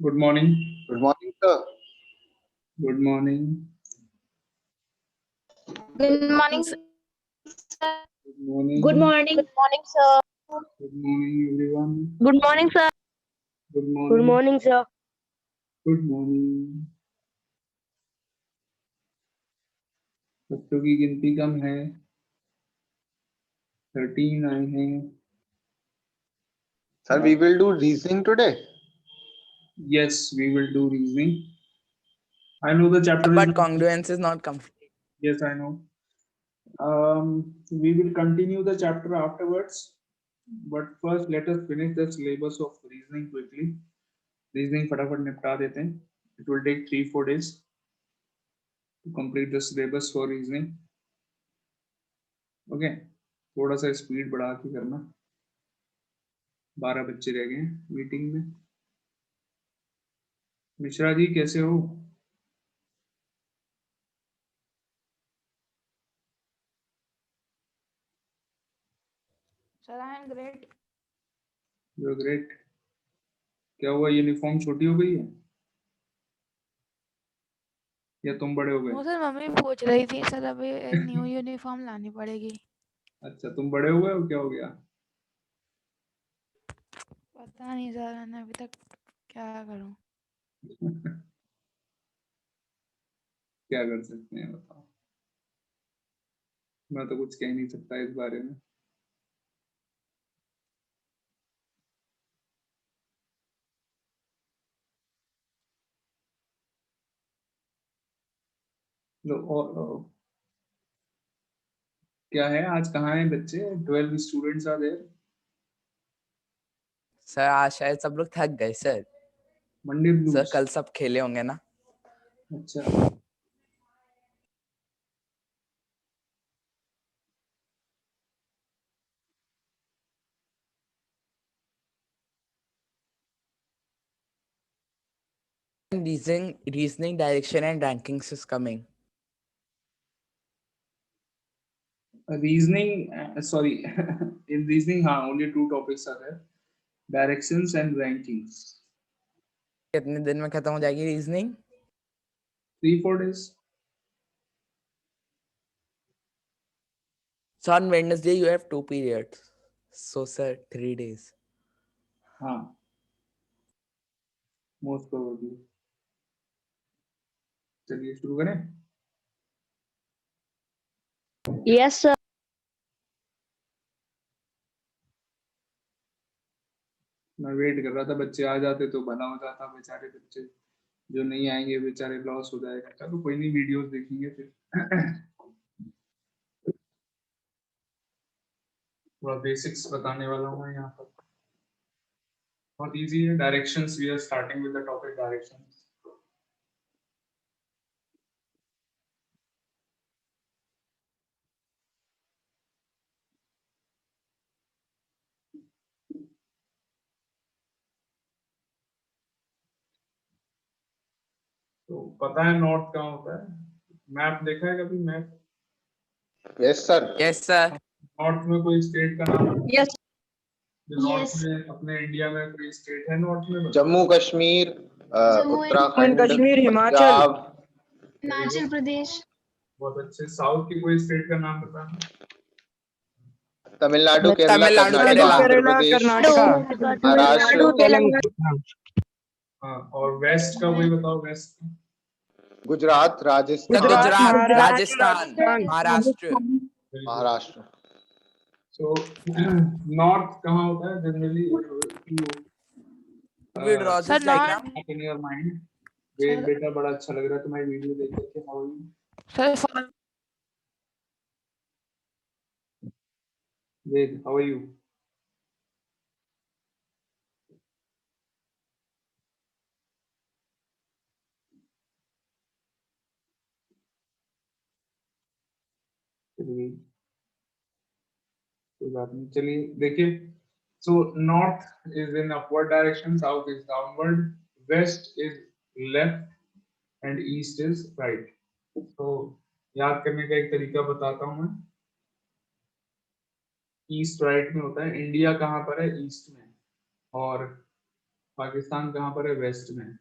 Good morning. Good morning, sir. Good morning. Good morning, sir. Good morning. Good morning. Good morning, sir. Good morning, everyone. Good morning, sir. Good morning. Good morning, sir. Good morning. बच्चों की गिनती कम है, 13 आए हैं. Sir, we will do reasoning today. Yes, we will do reasoning. I know the chapter But is congruence is not complete. Yes, I know. We will continue the chapter afterwards, but first let us finish the syllabus of reasoning quickly. Reasoning फटाफट निपटा देते हैं. It will take 3-4 days to complete the syllabus for reasoning. Okay, थोड़ा सा speed बढ़ा के करना. 12 बच्चे रह गए मीटिंग में. मिश्रा जी कैसे हो? Sir, I am great. You are great. क्या हुआ, यूनिफॉर्म छोटी हो गई है या तुम बड़े हो वो गए? सर मम्मी पूछ रही थी सर अभी न्यू यूनिफॉर्म लानी पड़ेगी. अच्छा, तुम बड़े हो गए हो, क्या हो गया? पता नहीं सर, मैंने अभी तक क्या करूं. क्या कर सकते हैं बताओ. मैं तो कुछ कह नहीं सकता इस बारे में. और क्या है, आज कहाँ हैं बच्चे? 12 स्टूडेंट्स आर देयर. सर आज शायद सब लोग थक गए सर. Monday sir blues. कल सब खेले होंगे ना. अच्छा, Reasoning, direction and rankings is coming. Reasoning sorry. In reasoning हाँ, only 2 topics are there, directions and rankings. कितने दिन में खत्म हो जाएगी reasoning? 3-4 days. So on Wednesday you have 2 periods. So sir 3 days. हाँ, मोस्ट प्रोबेबली. चलिए शुरू करें. Yes, sir. मैं वेट कर रहा था बच्चे आ जाते तो भला हो जाता. बेचारे बच्चे जो नहीं आएंगे बेचारे लॉस हो जाएगा. चलो कोई नहीं, वीडियोस देखेंगे फिर. थोड़ा बेसिक्स बताने वाला हूँ मैं यहाँ पर. बहुत इजी है. Directions, we are starting with the topic directions. तो पता है नॉर्थ कहाँ होता है? मैप देखा है कभी? Map Yes, sir. Yes sir. North में कोई स्टेट का नाम? Yes. जो नॉर्थ Yes. में अपने इंडिया में कोई स्टेट है नॉर्थ में? जम्मू कश्मीर, उत्तराखंड, कश्मीर, हिमाचल, पंजाब, हिमाचल प्रदेश. बहुत अच्छे. साउथ की कोई स्टेट का नाम बताना. तमिलनाडु, केरला, तमिलनाडु, कर्नाटक, केरला. आंध्र प्रदेश, महाराष्ट्र, तेलंगाना. हाँ, और वेस्ट का कोई बताओ. वेस्ट का गुजरात, राजस्थान, गुजरात, राजस्थान, महाराष्ट्र. महाराष्ट्र. सो नॉर्थ कहाँ होता है generally? We draw Sir, this diagram. In your mind. Ved बेटा बड़ा अच्छा लग रहा है तुम्हारी वीडियो देख करके. How are you? Sir Ved, how are you? चलिए कोई बात नहीं. चलिए देखिए. So north is in upward direction, south is downward, west is left and east is right. So याद करने का एक तरीका बताता हूँ मैं. ईस्ट राइट में होता है. इंडिया कहाँ पर है? ईस्ट में. और पाकिस्तान कहाँ पर है? वेस्ट में।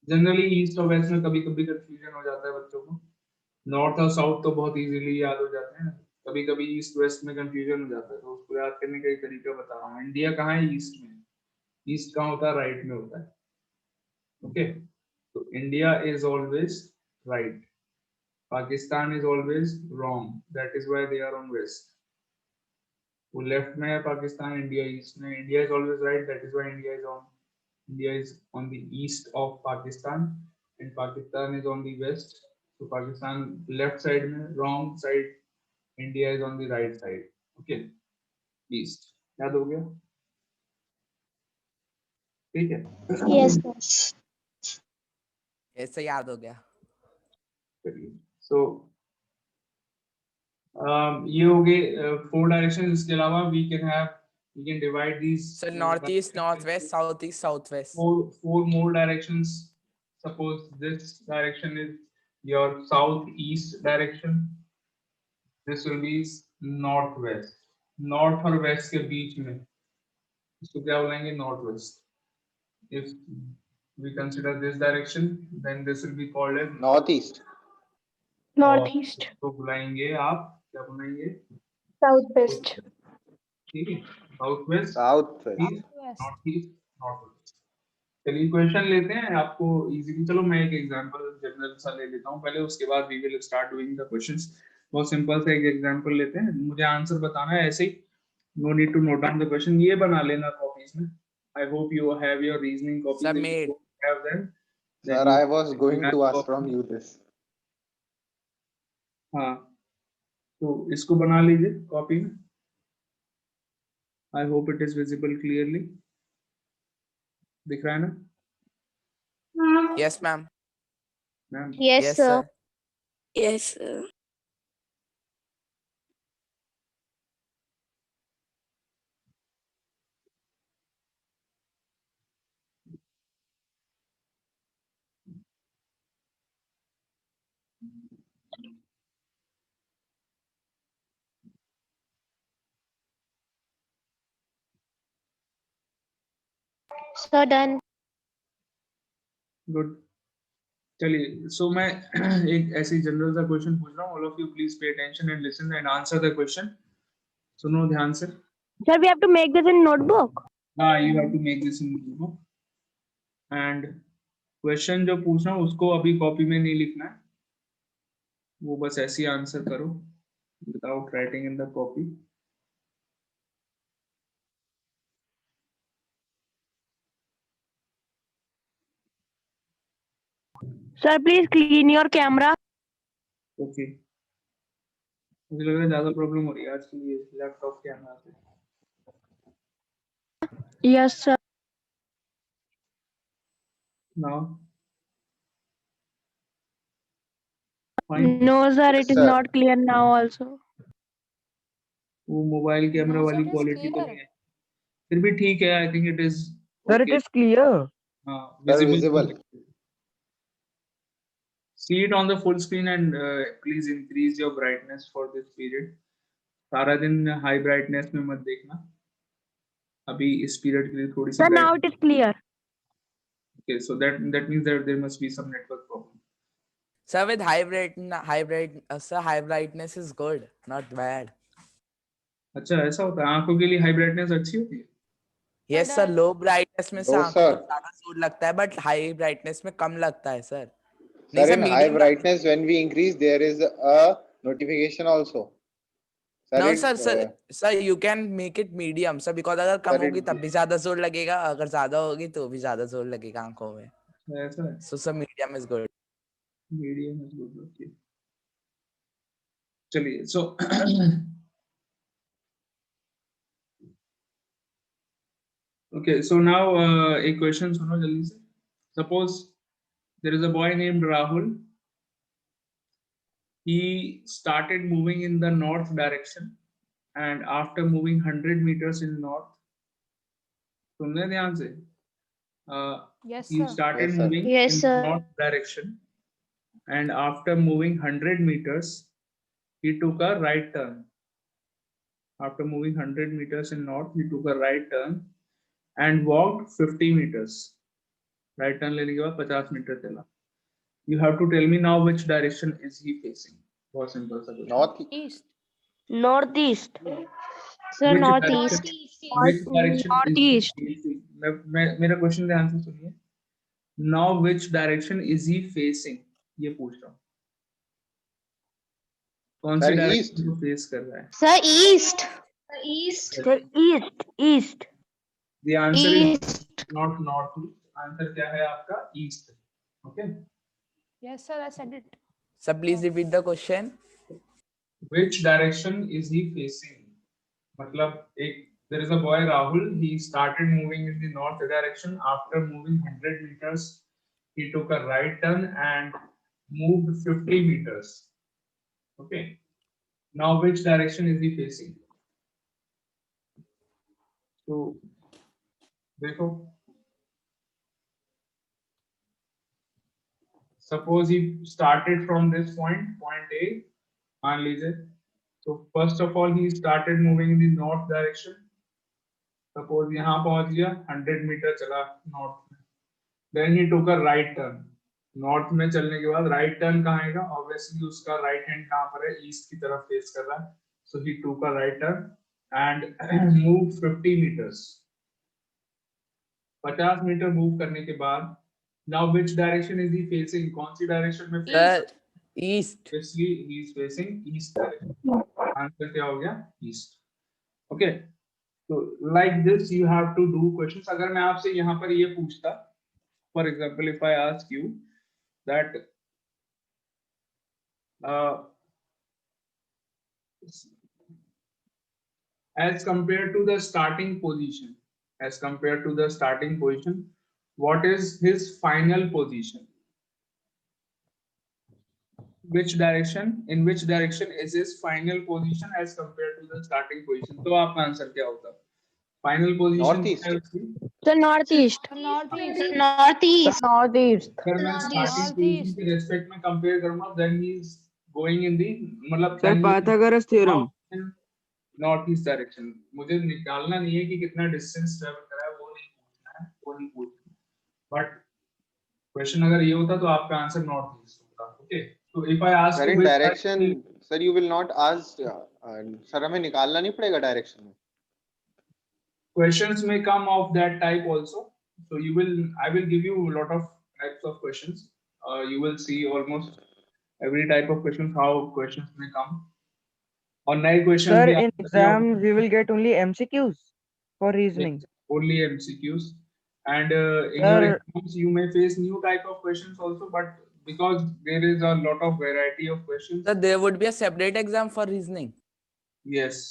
जनरली ईस्ट और वेस्ट में कभी कभी कंफ्यूजन हो जाता है बच्चों को। नॉर्थ और साउथ तो बहुत इजीली याद हो जाते हैं, कभी कभी ईस्ट वेस्ट में कंफ्यूजन हो जाता है, तो उसको याद करने का एक तरीका बता रहा हूँ। इंडिया कहाँ है? ईस्ट में। ईस्ट कहाँ होता है? राइट में होता है। ओके, तो India is always right, Pakistan is always wrong, that is why they are on west. वो लेफ्ट में है पाकिस्तान, इंडिया ईस्ट में। India is always right, that is why India is on the east of Pakistan and Pakistan is on the west. So Pakistan left side में, wrong side, India is on the right side. Okay, east. याद हो गया? ठीक है? Yes, sir. ऐसे याद हो गया। चलिए, so ये हो गए 4 डायरेक्शन। इसके अलावा we can divide these sir north east, north west, south east, south waste. four more directions. Suppose this direction is your southeast direction. This will be northwest. North और west के बीच में इसको क्या बोलेंगे? northwest. If we consider this direction, then this will be called as Northeast. Northeast. तो बुलाएंगे आप, क्या बुलाएंगे? Southwest. ठीक है, southwest, Southwest. east, northeast, northwest. चलिए क्वेश्चन लेते हैं आपको इजीली। चलो मैं एक एग्जांपल जनरल सा ले लेता हूँ पहले, उसके बाद we will start doing the questions. बहुत सिंपल सा एक एग्जांपल लेते हैं, मुझे आंसर बताना है ऐसे ही, no need to note down the question. ये बना लेना कॉपीज में। I hope you have your reasoning copies. Submit. Have them. Sir, I was going to ask from you this. हाँ, तो इसको बना लीजिए कॉपी में। I hope it is visible clearly. दिख रहा है ना Yes, ma'am. Ma'am? Yes, Yes, sir. sir. Yes, sir. So done. Good. चलिए, सो मैं एक ऐसी जनरल सा क्वेश्चन पूछ रहा हूँ। All of you please pay attention and listen and answer the question. सुनो ध्यान से। Sir, we have to make this in notebook. हाँ, you have to make this in notebook. And question जो पूछ रहा हूँ उसको अभी कॉपी में नहीं लिखना है, वो बस ऐसे ही आंसर करो without writing in the copy. Sir, please clean your camera. Okay, मुझे लग रहा है ज्यादा प्रॉब्लम हो रही है आजकल ये लैपटॉप के आने से। Yes, sir. Now fine. No, sir, Yes, it is sir. not clear now also. वो मोबाइल कैमरा No, वाली sir, it is क्वालिटी तो clear. नहीं है, फिर भी ठीक है। I think it is Sir, it is clear. हाँ, Sir, visible. visible. See it on the full screen and please increase your brightness for this period. सारा दिन हाई ब्राइटनेस में मत देखना, अभी इस पीरियड के लिए थोड़ी सी Sir, now bright. it is clear. Okay, so that means that there must be some network problem. Sir, with high brightness is good, not bad. अच्छा, ऐसा होता है? आंखों के लिए हाई ब्राइटनेस अच्छी होती है? Yes, sir. Low brightness में से No, आंखों को sir. ज्यादा जोर लगता है, but high brightness में कम लगता है, sir. Sir, नहीं, in high medium brightness, when we increase, there is a notification also. Sir, No, it, sir, you can make it medium, sir, because अगर कम Sir, होगी it- तब भी ज्यादा जोर लगेगा, अगर ज्यादा होगी तो भी ज्यादा जोर लगेगा आंखों में। ऐसा है? So, sir, medium is good. Medium is good. Okay, चलिए। सो okay, so now एक क्वेश्चन सुनो जल्दी से। Suppose there is a boy named Rahul. He started moving in the north direction, and after moving 100 meters in north, सुन रहे हैं ध्यान से? Yes, He sir. started Yes, sir. moving Yes, in sir. the north direction, and after moving 100 meters, he took a right turn. After moving 100 meters in north, he took a right turn, and walked 50 meters. Right turn लेने के बाद 50 metre चला. You have to tell me now which direction is he facing. बहुत simple सा question. North. East. Northeast. Sir, Which northeast. direction? Which direction Northeast. is he facing? मेरा question ध्यान से सुनिए. Now which direction is he facing? ये पूछ रहा हूँ. कौन सी Sir, डायरेक्शन east. को फेस कर रहा है? Sir, east. Sir, east. The answer is not northeast. Answer क्या है आपका? East. Okay. Yes, sir, I said it. Sir, please repeat the question. Which direction is he facing? मतलब एक there is a boy Rahul. He started moving in the north direction. After moving 100 meters, he took a right turn and moved 50 meters. Okay. Now which direction is he facing? So देखो. Suppose he started from this point A. मान लीजिए. So first of all, he started moving in the north direction. Suppose यहाँ पहुंच गया 100 metre चला north में. Then he took a right turn. North में चलने के बाद right turn कहाँ आएगा? Obviously उसका right hand कहाँ पर है? East की तरफ face कर रहा है. So he took a right turn and moved 50 meters. 50 metre move करने के बाद now which direction is he facing? कौन सी direction में? Sir, east. Obviously he is facing east direction. Answer क्या हो गया? East. Okay. So like this you have to do questions. अगर मैं आपसे यहाँ पर ये पूछता, for example, if I ask you that as compared to the starting position, what is his final position? In which direction is his final position as compared to the starting position? तो आपका answer क्या होता? Final position Northeast. क्या है उसकी? Sir, northeast. Northeast. Northeast. अगर मैं starting position Northeast. के respect में compare करूँगा, then he is going in the मतलब sir Pythagoras theorem north east direction. मुझे निकालना नहीं है कि कितना डिस्टेंस ट्रेवल करा है, वो नहीं पूछना. बट क्वेश्चन अगर ये होता तो आपका आंसर नॉर्थ ईस्ट होता. ओके. तो if I ask Sir, in direction, sir, you will not ask. Sir, हमें निकालना नहीं पड़ेगा direction में. questions may come of that type also. So I will give you a lot of types of questions. You will see almost every type of questions, how questions may come. और नए questions sir भी इन आपको exam we will get only MCQs for reasoning only MCQs, and in Sir. your exams you may face new type of questions also, but because there is a lot of variety of questions. Sir, there would be a separate exam for reasoning. Yes.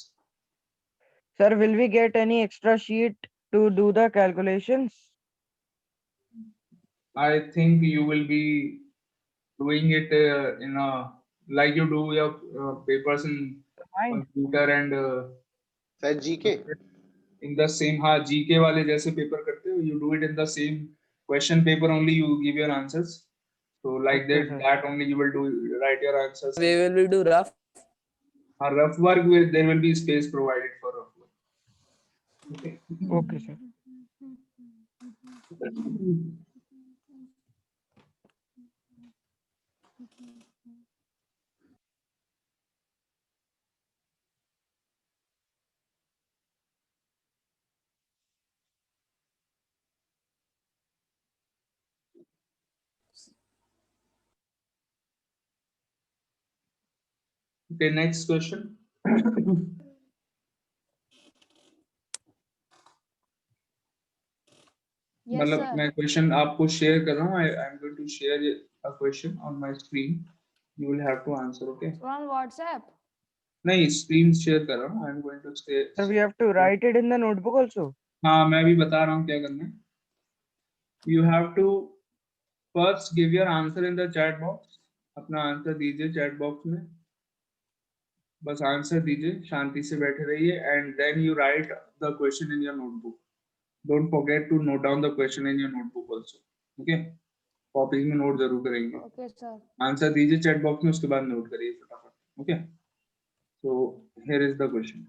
Sir will we get any extra sheet to do the calculations I think you will be doing it in a like you do your papers in fine computer and Sir, GK. in the same हाँ GK वाले जैसे paper करते हो, you do it in the same question paper only, you give your answers. So like Okay, that sir. that only you will do, write your answers. We will do rough. Rough work there will be space provided for rough work. Okay. Okay sir Okay, next question. Yes, मतलब sir. मैं question आपको share कर रहा हूँ. I am going to share a question on my screen. You will have to answer. Okay. On WhatsApp. नहीं screen share कर रहा हूँ. I am going to sir share. We have to write it in the notebook also हाँ मैं भी बता रहा हूँ क्या करना है. You have to first give your answer in the chat box. अपना आंसर दीजिए चैट बॉक्स में. बस आंसर दीजिए, शांति से बैठे रहिए, and then you write the question in your notebook. Don't forget to note down the question in your notebook also. Okay? Copy में note जरूर करेंगे. Okay, sir. आंसर दीजिए चैट बॉक्स में, उसके बाद नोट करिए फटाफट. Okay. So here is the question.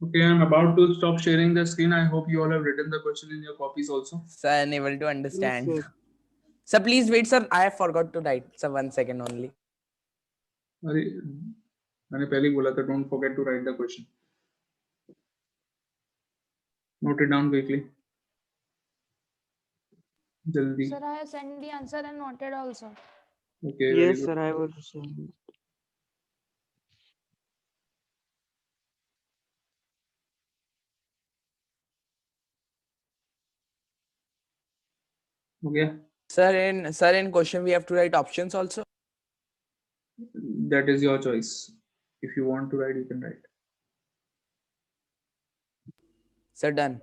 Okay, I'm about to stop sharing the screen. I hope you all have written the question in your copies also. Sir, unable to understand. sir. Sir, please wait, sir. I have forgot to write. Sir, 1 second only. अरे मैंने पहले ही बोला था don't forget to write the question. Note it down quickly. जल्दी. Sir, I have sent the answer and noted also. Okay, very Yes, good. sir. I will send. हो गया? Sir, in question we have to write options also. That is your choice. If you want to write, you can write. Sir, done.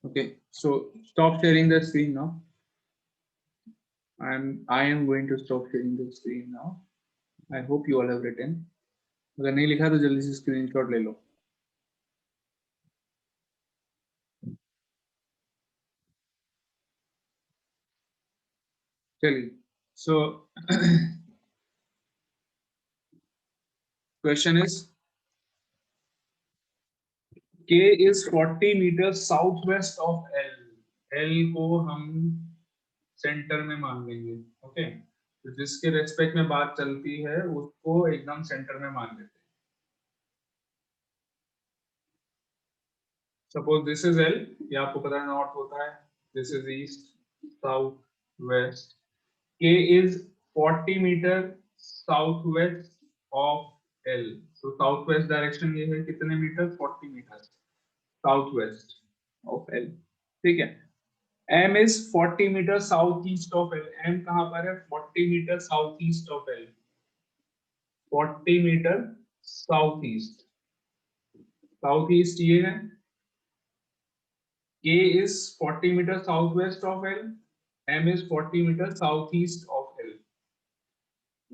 Okay, so stop sharing the screen now. I am going to stop sharing the screen now. I hope you all have written. अगर नहीं लिखा तो जल्दी से screenshot ले लो. चलिए. So question is K is 40 meters southwest of L. L को हम सेंटर में मान लेंगे. ओके, तो जिसके रेस्पेक्ट में बात चलती है उसको एकदम सेंटर में मान लेते हैं. सपोज दिस इज L, ये आपको पता है नॉर्थ होता है. This is east, south, west. K is 40 meter southwest of L. तो साउथ वेस्ट डायरेक्शन ये है कितने मीटर? 40 मीटर साउथवेस्ट ऑफ L. ठीक है. M is 40 meter southeast of L. M कहाँ पर है? 40 meter southeast of L. 40 meter southeast. Southeast ये है. K is 40 meter southwest of L. M is 40 meter southeast of L.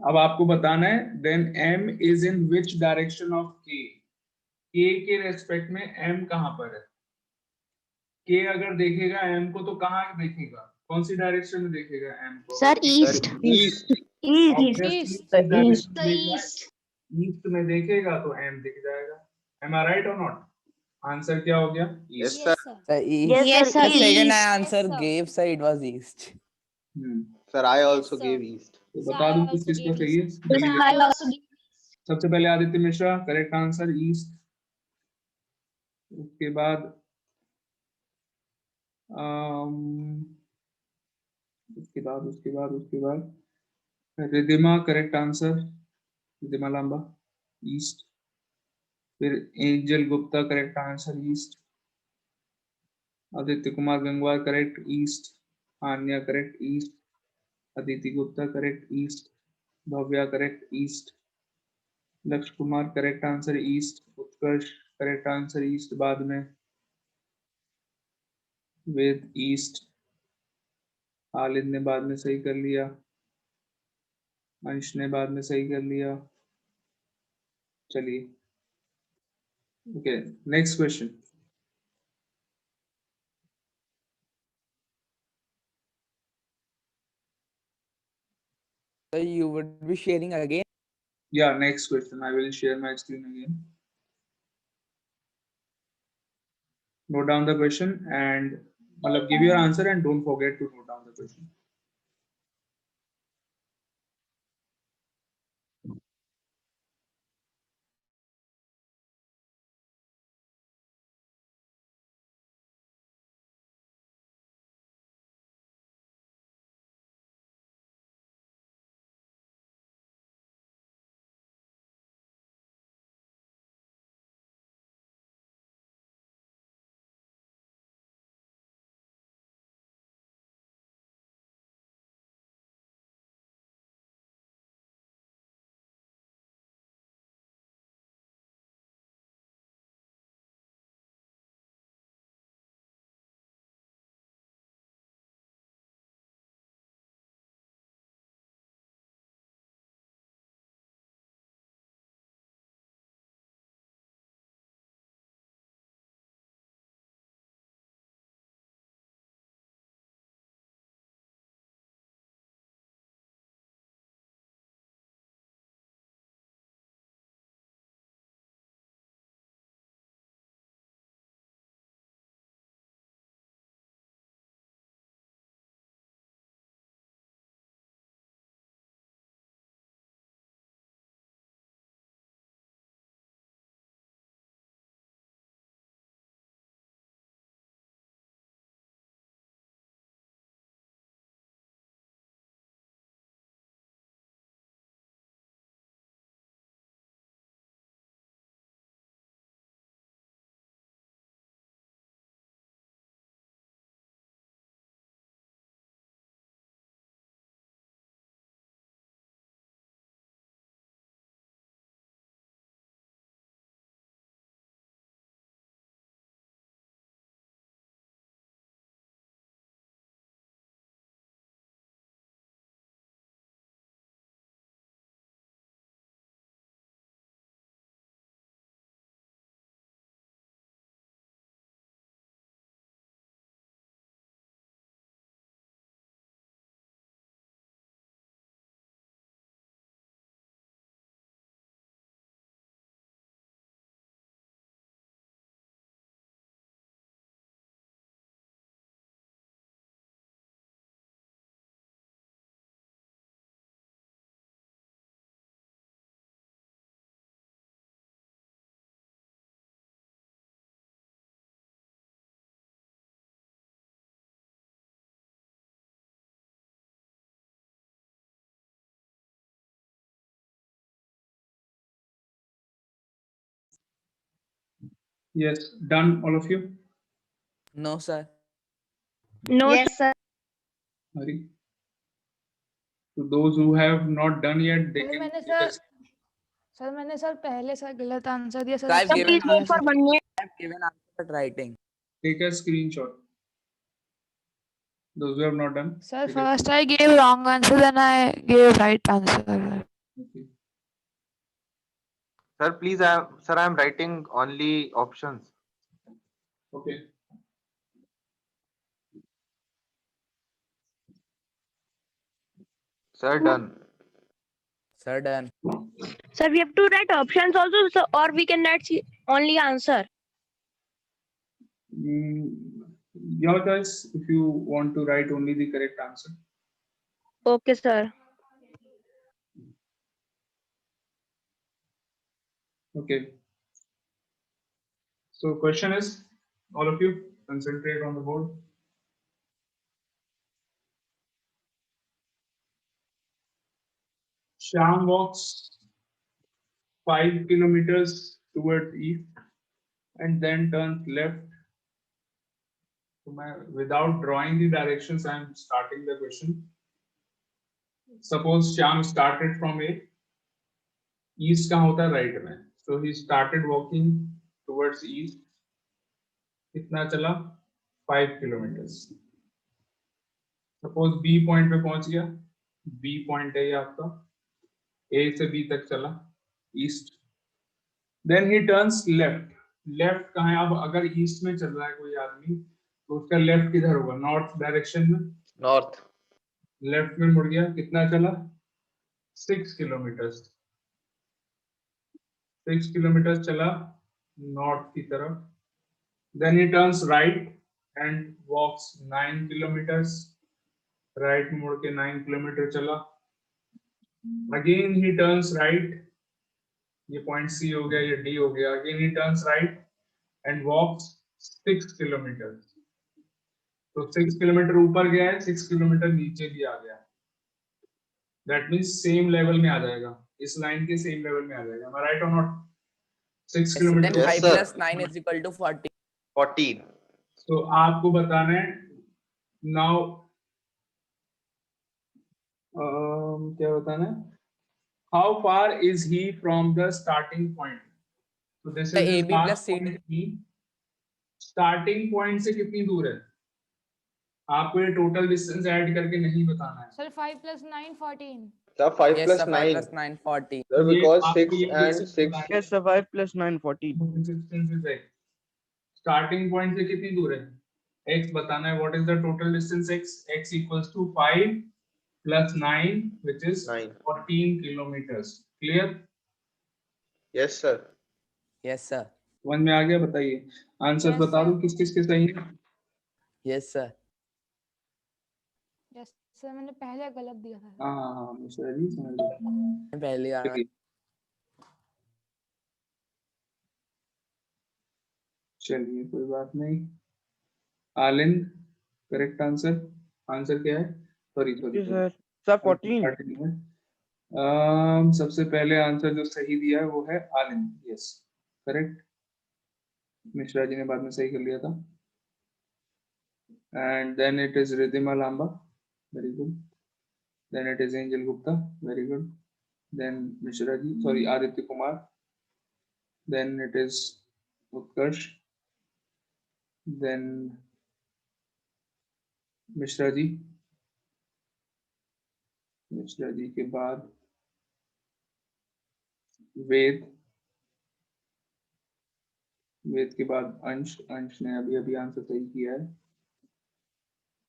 अब आपको बताना है then M is in which direction of K. K के रेस्पेक्ट में M कहाँ पर है? K अगर देखेगा M को तो कहाँ देखेगा? कौन सी डायरेक्शन में देखेगा M को? Sir, east. East. East. East. East में देखेगा तो M दिख जाएगा. Am I right or not? Answer क्या हो गया? Yes, East. sir. Sir, east. Yes, Yes, sir. The second East. answer Yes, sir. gave, sir, it was east. Sir, I also sir. gave East. तो Sir, बता I दूं also किस चीज को gave सही है? east. जल्दी Sir, I बताओ. also gave सबसे पहले Aditya Mishra correct answer east. उसके बाद उसके बाद Ridima correct answer. Ridima Lamba east. फिर Angel Gupta correct answer east. Aditya Kumar Gangwar correct east. Anya correct east. Aditi Gupta correct east. Bhavya correct east. Lakshya Kumar correct answer east. Utkarsh correct answer east. बाद में वेद ईस्ट. आलिंद ने बाद में सही कर लिया. अंश ने बाद में सही कर लिया. चलिए. Okay, next question. So you would be sharing again. Yeah, next question. I will share my screen again. Note down the question and give your answer and don't forget to note down the question. Yes, done, all of you. No, sir. No, Yes, sir. Hari. So those who have not done yet, they sir can मैंने take a sir मैंने sir पहले sir गलत answer दिया So sir I've sir, given please wait for 1 minute. I've given answer but writing. take a screenshot. Those who have not done. Sir take a first I gave wrong answer then I gave right answer Okay. Sir, please, sir, I am writing only options. Okay. Sir, done. Sir, done. Sir, we have to write options also, so, or we can write only answer. Your choice if you want to write only the correct answer. Okay, sir. Okay. So question is, all of you concentrate on the board. Shyam walks 5 kilometers towards east and then turns left. So without drawing the directions, I am starting the question. Suppose Shyam started from A. East कहाँ होता है right में. So he started walking towards east. कितना चला? 5 kilometers. Suppose B point पे पहुंच गया. B point है ये आपका. A से B तक चला. East. Then he turns left. Left कहाँ है? अब अगर east में चल रहा है कोई आदमी, तो उसका left किधर होगा? North direction में. North. Left में मुड़ गया. कितना चला? 6 kilometers. 6 kilometers चला north की तरफ. Then he turns right and walks 9 kilometers. Right मुड़ के 9 kilometer चला. Again he turns right. ये point C हो गया, ये D हो गया. Again he turns right and walks 6 kilometers. तो 6 kilometer ऊपर गया है, 6 kilometer नीचे भी आ गया. That means same level में आ जाएगा. इस line के same level में आ जाएगा. Am I right or not? 6 Yes, kilometer. then Yes, 5 sir. plus 9 is equal to 40. 14. तो आपको बताना है now क्या बताना है? How far is he from the starting point? So this The is his AB plus last CD. point B. Starting point से कितनी दूर है? आपको ये total distance ऐड करके नहीं बताना है. Sir 5 + 9 14 Sir, 5 Yes, plus sir, 5 9. plus 9, 40. Sir, ये because आपको 6 ये and distance 6. बताना है. Yes, sir. 5 plus 9, 14. Distance is x. Starting point से कितनी दूर है? X बताना है. What is the total distance x? X equals to 5 plus 9, which is 9. 14 kilometers. Clear? Yes, sir. Yes, sir. समझ में आ गया? बताइए. आंसर Yes, बता sir. दो किस के सही है. Yes, sir. यस सर मैंने पहले गलत दिया था हाँ मिश्रा जी समझ गए. पहले चलिए. चलिए कोई बात नहीं. आलिंद करेक्ट आंसर. आंसर क्या है? Sorry Okay, sir. Sir, 14. सबसे पहले आंसर जो सही दिया है वो है आलिंद. Yes correct. मिश्रा जी ने बाद में सही कर लिया था. And then it is Riddhima Lamba. Very good. Then it is Angel Gupta. Very good. Then Mishra ji sorry Aditya Kumar. Then it is Utkarsh. Then Mishra ji. Mishra ji के बाद वेद. वेद के बाद अंश. अंश ने अभी अभी आंसर सही किया है.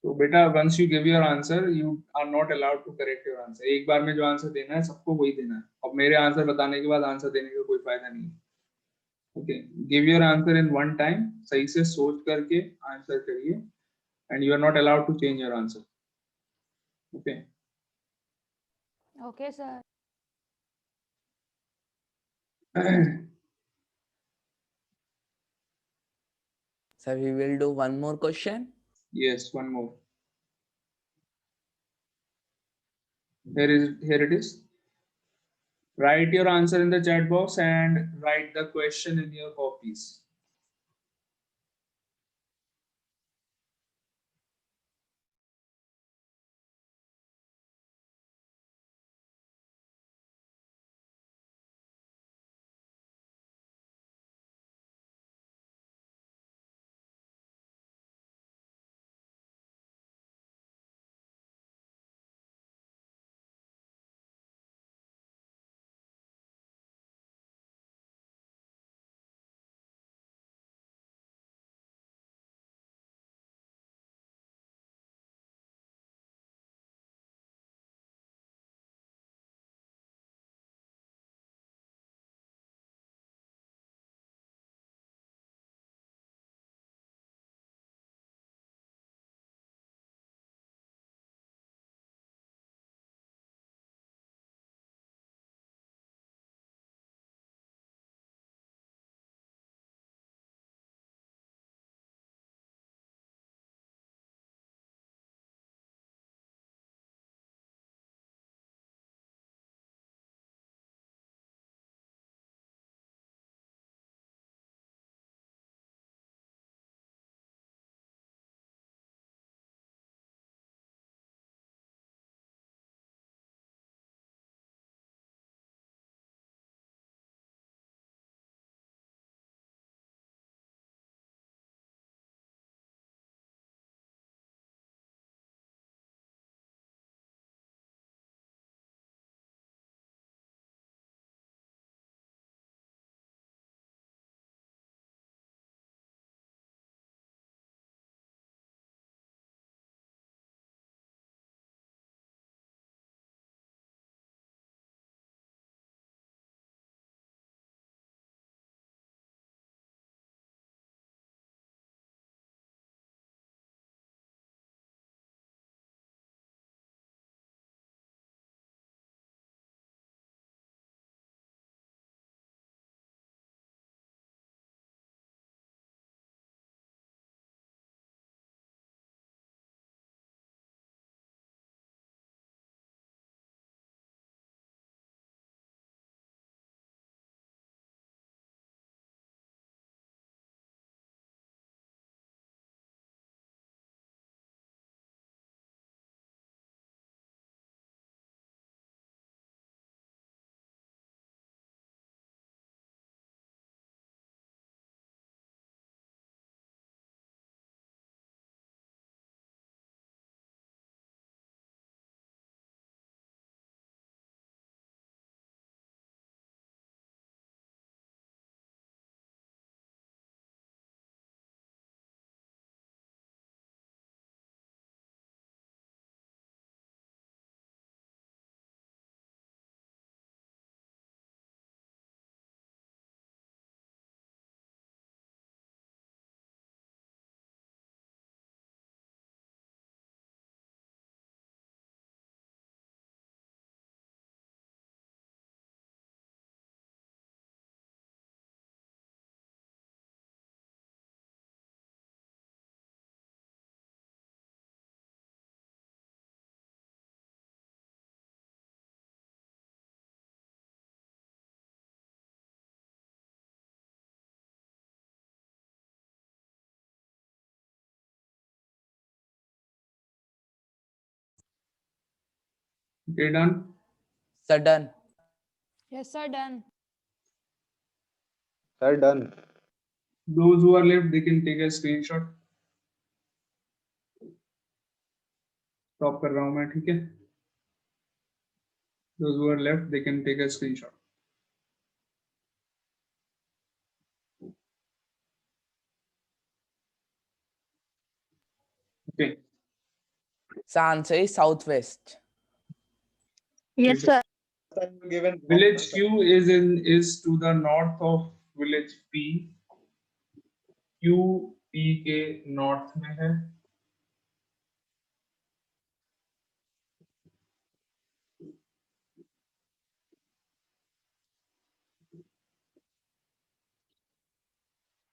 तो बेटा once you give your answer you are not allowed to correct your answer. एक बार में जो आंसर देना है सबको वही देना है. और मेरे आंसर बताने के बाद आंसर देने का कोई फायदा नहीं है. Okay. Give your answer in one time. सही से सोच करके आंसर करिए and you are not allowed to change your answer. Okay. Okay sir So we will do one more question. Yes, one more. Here it is. Write your answer in the chat box and write the question in your copies. Okay, done. Sir, done. Yes, sir, done. Sir, done. Those who are left, they can take a screenshot. Stop कर रहा हूँ मैं, ठीक है? Those who are left, they can take a screenshot. Okay. So answer is southwest. Yes, sir. Given Village Q is to the north of village P. Q P के north में है.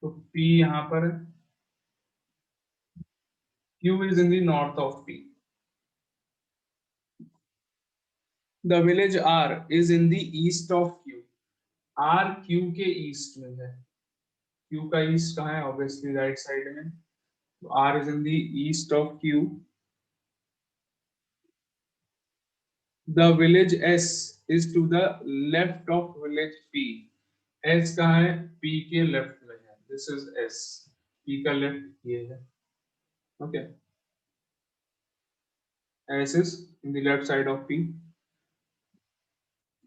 तो P यहाँ पर है. Q is in the north of P. The village R is in the east of Q. R Q के east में है. Q का east कहाँ है? Obviously right side में. So R is in the east of Q. The village S is to the left of village P. S कहाँ है? P के left में है. This is S. P का left ये है. Okay. S is in the left side of P.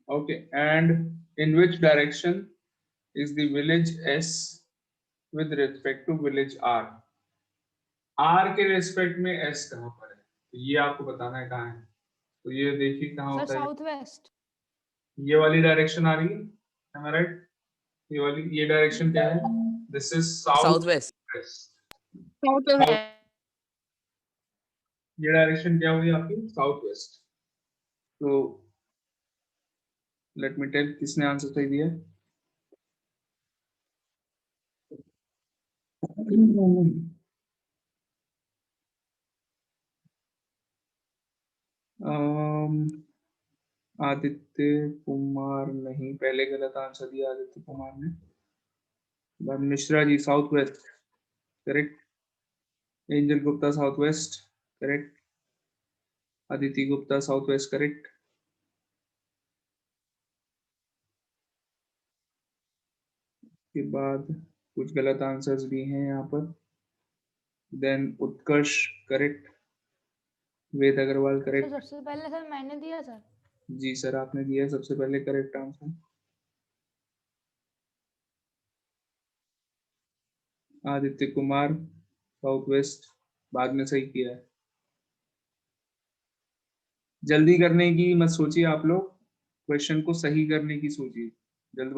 Okay. And in which direction is the village S with respect to village R? R के respect में S कहाँ पर है? तो ये आपको बताना है कहाँ है. तो ये देखिए कहाँ Sir, होता है. southwest. ये वाली डायरेक्शन आ रही है. Am I right? ये वाली ये डायरेक्शन क्या है? This is Southwest. southwest. Southwest. ये डायरेक्शन क्या हुई आपकी? South west. तो लेट मी टेल किसने आंसर सही दिया. आदित्य कुमार नहीं, पहले गलत आंसर दिया आदित्य कुमार ने. Mishra ji south west correct. Angel Gupta south west correct. Aditi Gupta south west correct. के बाद कुछ गलत आंसर्स भी हैं यहाँ पर. Then Utkarsh correct. Ved Agarwal sir correct. सबसे पहले सर मैंने दिया सर. जी सर आपने दिया सबसे पहले correct answer. Aditya Kumar south west बाद में सही किया है. जल्दी करने की मत सोचिए आप लोग, क्वेश्चन को सही करने की सोचिए. जल्दबाजी